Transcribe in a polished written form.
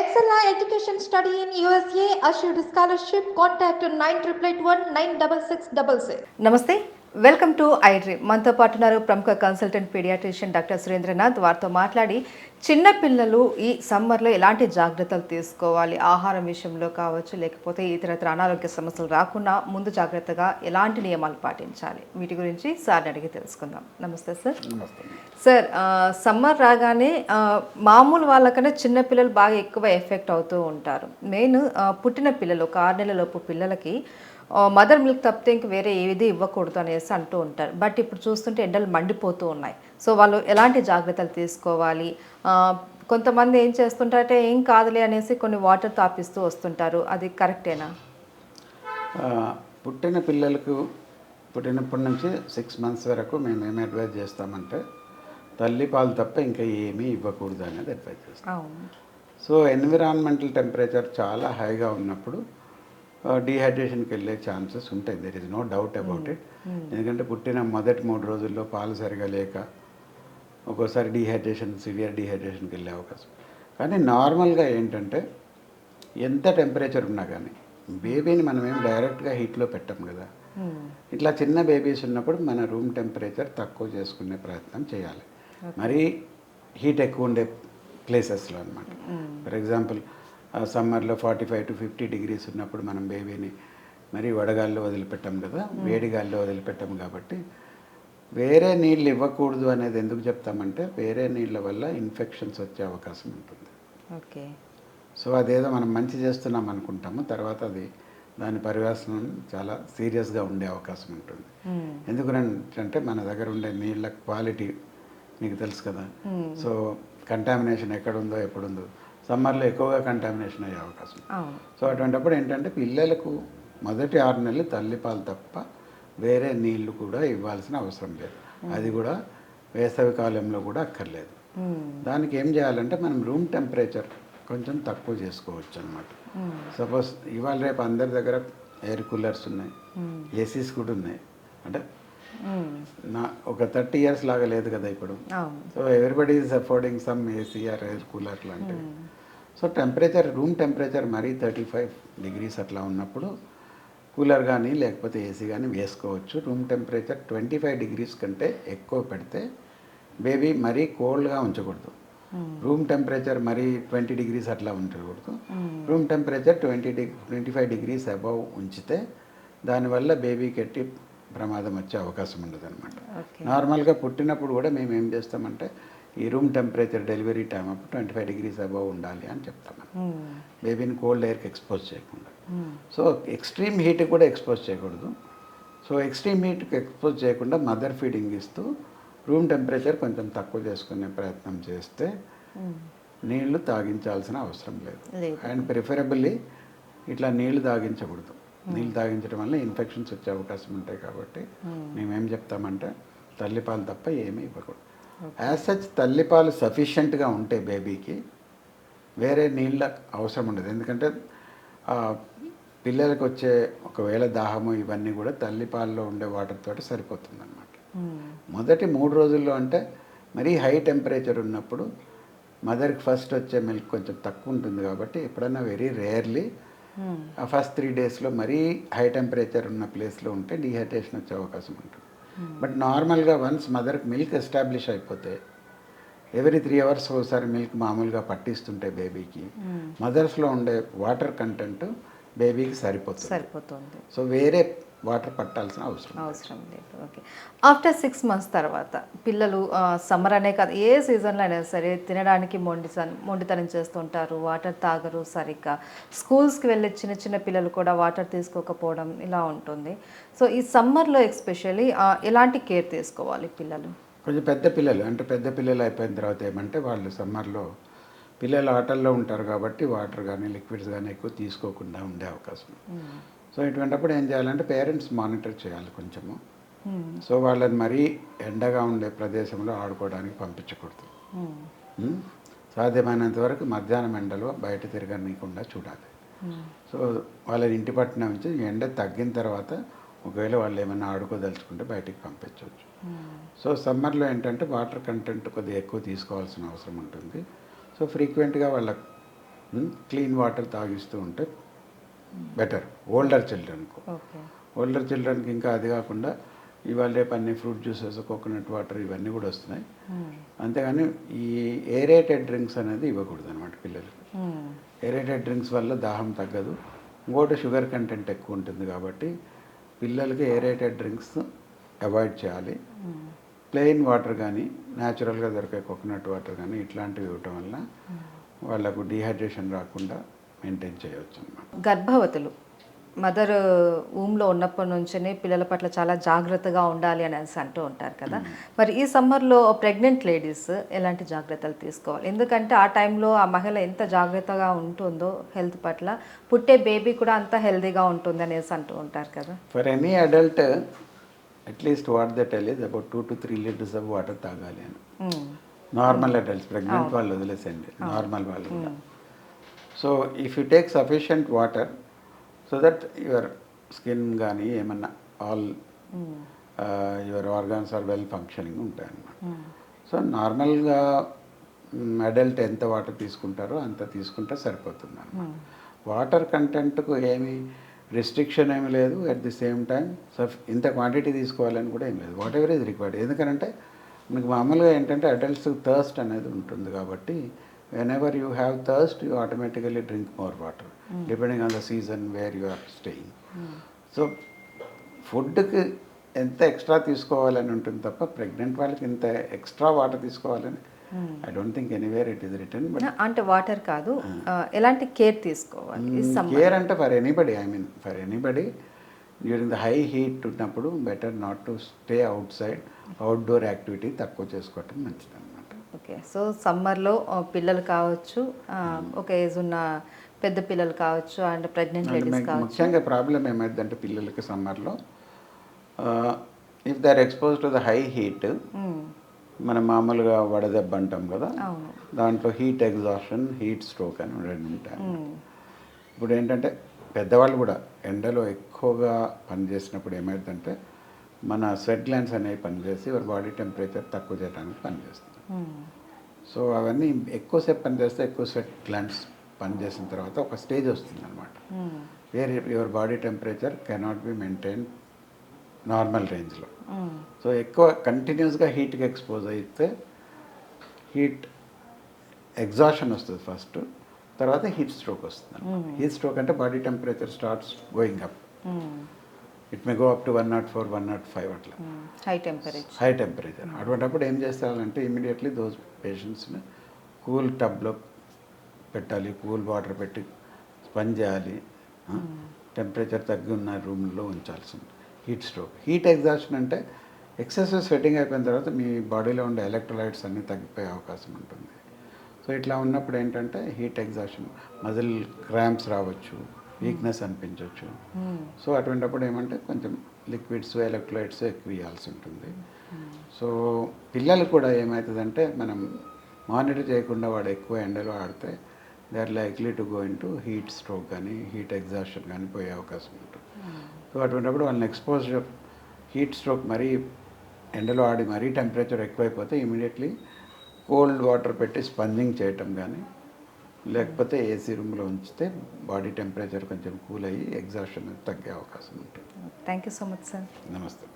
Excella Education Study in USA assured scholarship. Contact 9881 నమస్తే, welcome to I dream. మనతో పాటు ఉన్నారు ప్రముఖ కన్సల్టెంట్ పీడియాట్రిషియన్ డాక్టర్ సురేంద్రనాథ్. వారితో మాట్లాడి చిన్న పిల్లలు ఈ సమ్మర్లో ఎలాంటి జాగ్రత్తలు తీసుకోవాలి, ఆహారం విషయంలో కావచ్చు, లేకపోతే ఇతరత్ర అనారోగ్య సమస్యలు రాకుండా ముందు జాగ్రత్తగా ఎలాంటి నియమాలు పాటించాలి, వీటి గురించి సార్ని అడిగి తెలుసుకుందాం. నమస్తే సార్. సార్, సమ్మర్ రాగానే మామూలు వాళ్ళకన్నా చిన్నపిల్లలు బాగా ఎక్కువ ఎఫెక్ట్ అవుతూ ఉంటారు. మెయిన్ పుట్టిన పిల్లలు, ఒక 6 నెలలలోపు పిల్లలకి మదర్ మిల్క్ తప్పితే ఇంక వేరే ఏది ఇవ్వకూడదు అనేసి అంటూ ఉంటారు. బట్ ఇప్పుడు చూస్తుంటే ఎండలు మండిపోతూ ఉన్నాయి. సో వాళ్ళు ఎలాంటి జాగ్రత్తలు తీసుకోవాలి? కొంతమంది ఏం చేస్తుంటారంటే ఏం కాదులే అనేసి కొన్ని వాటర్ తాపిస్తూ వస్తుంటారు. అది కరెక్టేనా? పుట్టిన పిల్లలకు పుట్టినప్పటి నుంచి 6 months వరకు మేము ఏమి అడ్వైజ్ చేస్తామంటే తల్లి పాలు తప్ప ఇంకా ఏమీ ఇవ్వకూడదు అనేది అడ్వైజ్ చేస్తాం. సో ఎన్విరాన్మెంటల్ టెంపరేచర్ చాలా హైగా ఉన్నప్పుడు డీహైడ్రేషన్కి వెళ్ళే ఛాన్సెస్ ఉంటాయి. There is no doubt about it. ఎందుకంటే పుట్టిన మొదటి 3 రోజుల్లో పాలు సరిగా లేక ఒక్కోసారి సివియర్ డీహైడ్రేషన్కి వెళ్ళే అవకాశం. కానీ నార్మల్గా ఏంటంటే ఎంత టెంపరేచర్ ఉన్నా కానీ బేబీని మనం ఏం డైరెక్ట్గా హీట్లో పెట్టాం కదా. ఇట్లా చిన్న బేబీస్ ఉన్నప్పుడు మన రూమ్ టెంపరేచర్ తక్కువ చేసుకునే ప్రయత్నం చేయాలి. మరీ హీట్ ఎక్కువ ఉండే ప్లేసెస్లో అనమాట. ఫర్ ఎగ్జాంపుల్ సమ్మర్లో 45 to 50 degrees ఉన్నప్పుడు మనం బేబీని మరీ వడగాల్లో వదిలిపెట్టాం కదా, వేడి గాల్లో వదిలిపెట్టాం. కాబట్టి వేరే నీళ్ళు ఇవ్వకూడదు అనేది ఎందుకు చెప్తామంటే వేరే నీళ్ళ వల్ల ఇన్ఫెక్షన్స్ వచ్చే అవకాశం ఉంటుంది. ఓకే. సో అదేదో మనం మంచి చేస్తున్నాం అనుకుంటాము, తర్వాత అది దాని పరివేశనం చాలా సీరియస్గా ఉండే అవకాశం ఉంటుంది. ఎందుకంటే మన దగ్గర ఉండే నీళ్ళ క్వాలిటీ మీకు తెలుసు కదా. సో కంటామినేషన్ ఎక్కడుందో ఎప్పుడుందో సమ్మర్లో ఎక్కువగా కంటామినేషన్ అయ్యే అవకాశం. సో అటువంటిప్పుడు ఏంటంటే పిల్లలకు మొదటి 6 నెలలు తల్లిపాలు తప్ప వేరే నీళ్లు కూడా ఇవ్వాల్సిన అవసరం లేదు. అది కూడా వేసవి కాలంలో కూడా అక్కర్లేదు. దానికి ఏం చేయాలంటే మనం రూమ్ టెంపరేచర్ కొంచెం తక్కువ చేసుకోవచ్చు అనమాట. సపోజ్ ఇవాళ రేపు అందరి దగ్గర ఎయిర్ కూలర్స్ ఉన్నాయి, ఏసీస్ కూడా ఉన్నాయి. అంటే ఒక 30 years లాగా లేదు కదా ఇప్పుడు. So everybody is affording some AC or air cooler లాంటివి. సో రూమ్ టెంపరేచర్ మరీ 35 degrees అట్లా ఉన్నప్పుడు కూలర్ కానీ లేకపోతే ఏసీ కానీ వేసుకోవచ్చు. రూమ్ టెంపరేచర్ 25 degrees కంటే ఎక్కువ పెడితే బేబీ మరీ కోల్డ్గా ఉంచకూడదు. రూమ్ టెంపరేచర్ మరీ 20 degrees అట్లా ఉంచకూడదు. రూమ్ టెంపరేచర్ 25 degrees అబవ్ ఉంచితే దానివల్ల బేబీకి ఎట్టి ప్రమాదం వచ్చే అవకాశం ఉండదు అనమాట. నార్మల్గా పుట్టినప్పుడు కూడా మేము ఏం చేస్తామంటే ఈ రూమ్ టెంపరేచర్ డెలివరీ టైం అప్పుడు 25 degrees అబవ్ ఉండాలి అని చెప్తాం. బేబీని కోల్డ్ ఎయిర్కి ఎక్స్పోజ్ చేయకుండా. సో ఎక్స్ట్రీమ్ హీట్కి కూడా ఎక్స్పోజ్ చేయకూడదు. సో ఎక్స్ట్రీమ్ హీట్కి ఎక్స్పోజ్ చేయకుండా మదర్ ఫీడింగ్ ఇస్తూ రూమ్ టెంపరేచర్ కొంచెం తక్కువ చేసుకునే ప్రయత్నం చేస్తే నీళ్లు తాగించాల్సిన అవసరం లేదు. అండ్ ప్రిఫరబుల్లీ ఇట్లా నీళ్లు తాగించకూడదు. నీళ్ళు తాగించడం వల్ల ఇన్ఫెక్షన్స్ వచ్చే అవకాశం ఉంటాయి. కాబట్టి మేమేం చెప్తామంటే తల్లిపాలు తప్ప ఏమీ ఇవ్వకూడదు. యాజ్ సచ్ తల్లిపాలు సఫిషియెంట్గా ఉంటే బేబీకి వేరే నీళ్ళ అవసరం ఉండదు. ఎందుకంటే పిల్లలకు వచ్చే ఒకవేళ దాహము ఇవన్నీ కూడా తల్లిపాలలో ఉండే వాటర్ తోటి సరిపోతుంది అన్నమాట. మొదటి 3 రోజుల్లో అంటే మరీ హై టెంపరేచర్ ఉన్నప్పుడు మదర్కి ఫస్ట్ వచ్చే మిల్క్ కొంచెం తక్కువ ఉంటుంది. కాబట్టి ఎప్పుడన్నా వెరీ రేర్లీ ఆ ఫస్ట్ 3 daysలో మరీ హై టెంపరేచర్ ఉన్న ప్లేస్లో ఉంటే డీహైడ్రేషన్ వచ్చే అవకాశం ఉంటుంది. బట్ నార్మల్గా వన్స్ మదర్కి మిల్క్ ఎస్టాబ్లిష్ అయిపోతే ఎవ్రీ 3 hours ఒకసారి మిల్క్ మామూలుగా పట్టిస్తుంటే బేబీకి మదర్స్లో ఉండే వాటర్ కంటెంట్ బేబీకి సరిపోతుంది. సో వేరే వాటర్ పట్టాల్సిన అవసరం లేదు. ఓకే. ఆఫ్టర్ 6 months తర్వాత పిల్లలు సమ్మర్ అనే కాదు, ఏ సీజన్లో అయినా సరే తినడానికి మొండితనం చేస్తుంటారు, వాటర్ తాగరు సరిగ్గా. స్కూల్స్కి వెళ్ళే చిన్న పిల్లలు కూడా వాటర్ తీసుకోకపోవడం ఇలా ఉంటుంది. సో ఈ సమ్మర్లో ఎస్పెషల్లీ ఎలాంటి కేర్ తీసుకోవాలి పిల్లలు? కొంచెం పెద్ద పిల్లలు అయిపోయిన తర్వాత ఏమంటే వాళ్ళు సమ్మర్లో పిల్లలు ఆటల్లో ఉంటారు కాబట్టి వాటర్ కానీ లిక్విడ్స్ కానీ ఎక్కువ తీసుకోకుండా ఉండే అవకాశం. సో ఇటువంటిప్పుడు ఏం చేయాలంటే పేరెంట్స్ మానిటర్ చేయాలి కొంచెము. సో వాళ్ళని మరీ ఎండగా ఉండే ప్రదేశంలో ఆడుకోవడానికి పంపించకూడదు. సాధ్యమైనంత వరకు మధ్యాహ్నం ఎండలో బయట తిరగనీయకుండా చూడాలి. సో వాళ్ళని ఇంటి పట్టున ఉంచి ఎండ తగ్గిన తర్వాత ఒకవేళ వాళ్ళు ఏమైనా ఆడుకోదలుచుకుంటే బయటికి పంపించవచ్చు. సో సమ్మర్లో ఏంటంటే వాటర్ కంటెంట్ కొద్దిగా ఎక్కువ తీసుకోవాల్సిన అవసరం ఉంటుంది. సో ఫ్రీక్వెంట్గా వాళ్ళ క్లీన్ వాటర్ తాగిస్తూ ఉంటే బెటర్ ఓల్డర్ చిల్డ్రన్కు. ఓకే. ఓల్డర్ చిల్డ్రన్కి ఇంకా అది కాకుండా ఇవాళ రేపు అన్ని ఫ్రూట్ జ్యూసెస్, కోకోనట్ వాటర్ ఇవన్నీ కూడా వస్తున్నాయి. అంతేగాని ఈ ఏరేటెడ్ డ్రింక్స్ అనేది ఇవ్వకూడదు అనమాట పిల్లలకి. ఏరేటెడ్ డ్రింక్స్ వల్ల దాహం తగ్గదు, ఇంకోటి షుగర్ కంటెంట్ ఎక్కువ ఉంటుంది కాబట్టి పిల్లలకి ఏరేటెడ్ డ్రింక్స్ అవాయిడ్ చేయాలి. ప్లెయిన్ వాటర్ కానీ న్యాచురల్గా దొరికే కోకోనట్ వాటర్ కానీ ఇట్లాంటివి ఇవ్వటం వల్ల వాళ్ళకు డీహైడ్రేషన్ రాకుండా మెయింటైన్ చేయవచ్చు అన్నమాట. గర్భవతులు మదర్ ఊమ్లో ఉన్నప్పటి నుంచే పిల్లల పట్ల చాలా జాగ్రత్తగా ఉండాలి అనేసి అంటూ ఉంటారు కదా. మరి ఈ సమ్మర్లో ప్రెగ్నెంట్ లేడీస్ ఎలాంటి జాగ్రత్తలు తీసుకోవాలి? ఎందుకంటే ఆ టైంలో ఆ మహిళ ఎంత జాగ్రత్తగా ఉంటుందో హెల్త్ పట్ల, పుట్టే బేబీ కూడా అంత హెల్తీగా ఉంటుంది అనేసి అంటూ ఉంటారు కదా. For any adult at least what the tell is about 2 to 3 liters of water తాగాలి అని. నార్మల్ అడల్ట్స్, ప్రెగ్నెంట్ వాళ్ళు వదిలేసండి, నార్మల్ వాళ్ళు కూడా. So if you take sufficient water so that your skin కానీ ఏమన్నా all your organs are well functioning ఉంటాయి అన్నమాట. So నార్మల్గా అడల్ట్ ఎంత వాటర్ తీసుకుంటారో అంత తీసుకుంటే సరిపోతుంది అన్నమాట. వాటర్ కంటెంట్కు ఏమి రిస్ట్రిక్షన్ ఏమి లేదు, అట్ ది సేమ్ టైం ఇంత క్వాంటిటీ తీసుకోవాలని కూడా ఏం లేదు, వాట్ ఎవర్ ఈజ్ రిక్వైర్డ్. ఎందుకంటే మీకు మామూలుగా ఏంటంటే అడల్ట్స్ థర్స్ట్ అనేది ఉంటుంది కాబట్టి whenever you have thirst you automatically drink more water depending on the season where you are staying. So ఫుడ్కి ఎంత ఎక్స్ట్రా తీసుకోవాలని ఉంటుంది తప్ప ప్రెగ్నెంట్ వాళ్ళకి ఇంత ఎక్స్ట్రా వాటర్ తీసుకోవాలని I don't think anywhere it is written. But అంటే వాటర్ కాదు, ఎలాంటి కేర్ తీసుకోవాలి? కేర్ అంటే for anybody, I mean for anybody during the high heat ఉన్నప్పుడు better not to stay outside, outdoor activity తక్కువ చేసుకోవటం మంచిది అనమాట. ఓకే. సో సమ్మర్లో పిల్లలు కావచ్చు, ఒక ఏజ్ ఉన్న పెద్ద పిల్లలు కావచ్చు, అండ్ ప్రెగ్నెంట్ లేడీస్ కావచ్చు. ముఖ్యంగా ప్రాబ్లం ఏమైందంటే పిల్లలకి సమ్మర్లో if they are expose to the high heat, మనం మామూలుగా వడదెబ్బ అంటాం కదా, దాంట్లో హీట్ ఎగ్జాషన్, హీట్ స్ట్రోక్ అని రెండు ఉంటాయి. ఇప్పుడు ఏంటంటే పెద్దవాళ్ళు కూడా ఎండలో ఎక్కువగా పనిచేసినప్పుడు ఏమైందంటే మన స్వెట్ గ్లాండ్స్ అనేవి పనిచేసి వారి బాడీ టెంపరేచర్ తక్కువ చేయడానికి పనిచేస్తుంది. సో అవన్నీ ఎక్కువసేపు పనిచేస్తే ఎక్కువ స్వెట్ గ్లాండ్స్ పనిచేసిన తర్వాత ఒక స్టేజ్ వస్తుంది అనమాట, where your body temperature cannot be maintain normal రేంజ్లో. సో ఎక్కువ కంటిన్యూస్గా హీట్కి ఎక్స్పోజ్ అయితే హీట్ ఎగ్జాషన్ వస్తుంది ఫస్ట్, తర్వాత హీట్ స్ట్రోక్ వస్తుంది. హీట్ స్ట్రోక్ అంటే body temperature starts going up, it may go up to 104, 105 అట్లా హై టెంపరేచర్. అటువంటిప్పుడు ఏం చేస్తారంటే ఇమీడియట్లీ దోస్ పేషెంట్స్ని కూల్ టబ్లో పెట్టాలి, కూల్ వాటర్ పెట్టి స్పంజ్ చేయాలి, టెంపరేచర్ తగ్గి ఉన్న రూమ్లో ఉంచాల్సింది. హీట్ స్ట్రోక్, హీట్ ఎగ్జాషన్ అంటే ఎక్సెసివ్ స్వెట్టింగ్ అయిపోయిన తర్వాత మీ బాడీలో ఉండే ఎలక్ట్రోలైట్స్ అన్నీ తగ్గిపోయే అవకాశం ఉంటుంది. సో ఇట్లా ఉన్నప్పుడు ఏంటంటే హీట్ ఎగ్జాషన్, మజిల్ క్రాంప్స్ రావచ్చు, వీక్నెస్ అనిపించవచ్చు. సో అటువంటిప్పుడు ఏమంటే కొంచెం లిక్విడ్స్, ఎలక్ట్రోలైట్స్ ఎక్కువ ఇవ్వాల్సి ఉంటుంది. సో పిల్లలు కూడా ఏమవుతుందంటే మనం మానిటర్ చేయకుండా వాడు ఎక్కువ ఎండలో ఆడితే they are likely to go into heat stroke కానీ హీట్ ఎగ్జాషన్ కానీ పోయే అవకాశం ఉంటుంది. సో అటువంటిప్పుడు వాళ్ళని ఎక్స్పోజర్ హీట్ స్ట్రోక్ మరీ ఎండలో ఆడి మరీ టెంపరేచర్ ఎక్కువైపోతే ఇమీడియట్లీ కోల్డ్ వాటర్ పెట్టి స్పంజింగ్ చేయటం కానీ, లేకపోతే ఏసీ రూమ్లో ఉంచితే బాడీ టెంపరేచర్ కొంచెం కూల్ అయ్యి ఎగ్జాషన్ తగ్గే అవకాశం ఉంటుంది. Thank you so much sir. నమస్తే.